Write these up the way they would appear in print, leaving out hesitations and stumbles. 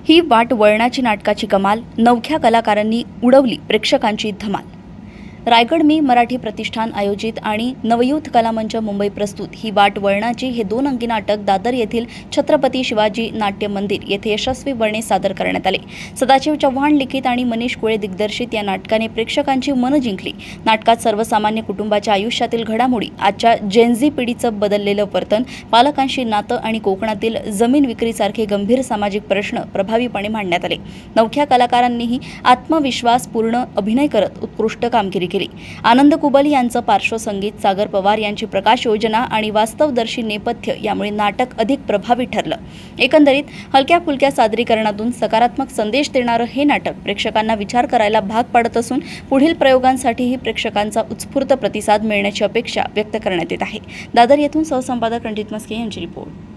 ही वाट वळणाची नाटकाची कमाल, नवख्या कलाकारांनी उडवली प्रेक्षकांची धमाल। रायगड मी मराठी प्रतिष्ठान आयोजित आणि नवयूथ कलामंच मुंबई प्रस्तुत ही वाट वळणाची हे 2 अंकी नाटक दादर येथील छत्रपती शिवाजी नाट्य मंदिर येथे यशस्वीपणे सादर करण्यात आले। सदाशिव चव्हाण लिखित आणि मनीष कुळे दिग्दर्शित या नाटकाने प्रेक्षकांची मनं जिंकली। नाटकात सर्वसामान्य कुटुंबाच्या आयुष्यातील घडामोडी, आजच्या जेनझी पिढीचं बदललेलं वर्तन, पालकांशी नातं आणि कोकणातील जमीन विक्रीसारखे गंभीर सामाजिक प्रश्न प्रभावीपणे मांडण्यात आले। नवख्या कलाकारांनीही आत्मविश्वासपूर्ण अभिनय करत उत्कृष्ट कामगिरी केली। आनंद कुबल यांचं पार्श्वसंगीत, सागर पवार यांची प्रकाश योजना आणि वास्तवदर्शी नेपथ्य यामुळे नाटक अधिक प्रभावी ठरलं। एकंदरीत हलक्या फुलक्या सादरीकरणातून सकारात्मक संदेश देणारं हे नाटक प्रेक्षकांना विचार करायला भाग पाडत असून पुढील प्रयोगांसाठीही प्रेक्षकांचा उत्स्फूर्त प्रतिसाद मिळण्याची अपेक्षा व्यक्त करण्यात येत आहे। दादर येथून सहसंपादक रणजित मस्के यांची रिपोर्ट।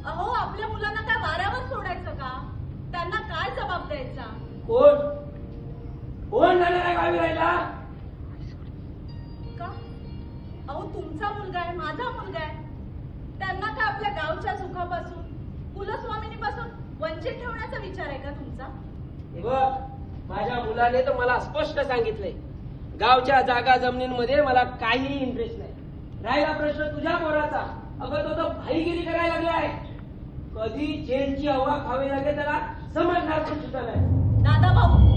अहो, आपल्या मुलांना काय वाऱ्यावर सोडायचं का? त्यांना काय जबाब द्यायचा? कोण कोण जाणार आहे गावी राहिला का? अहो, तुमचा मुलगा आहे, माझा मुलगा आहे. त्यांना काय आपल्या गावच्या सुखापासून, कुलस्वामिनीपासून वंचित ठेवण्याचा विचार आहे का तुमचा? बघ, माझ्या मुलाने तर मला स्पष्ट सांगितलंय, गावच्या जागा जमिनींमध्ये मला काही इंटरेस्ट नाही. राहिला प्रश्न तुझ्या पोराचा, अगं तो तर भाईगिरी करायला लागलाय. कधी जेलची हवा खावी लागेल त्याला समजणार पण सुद्धा नाही. दादा भाऊ,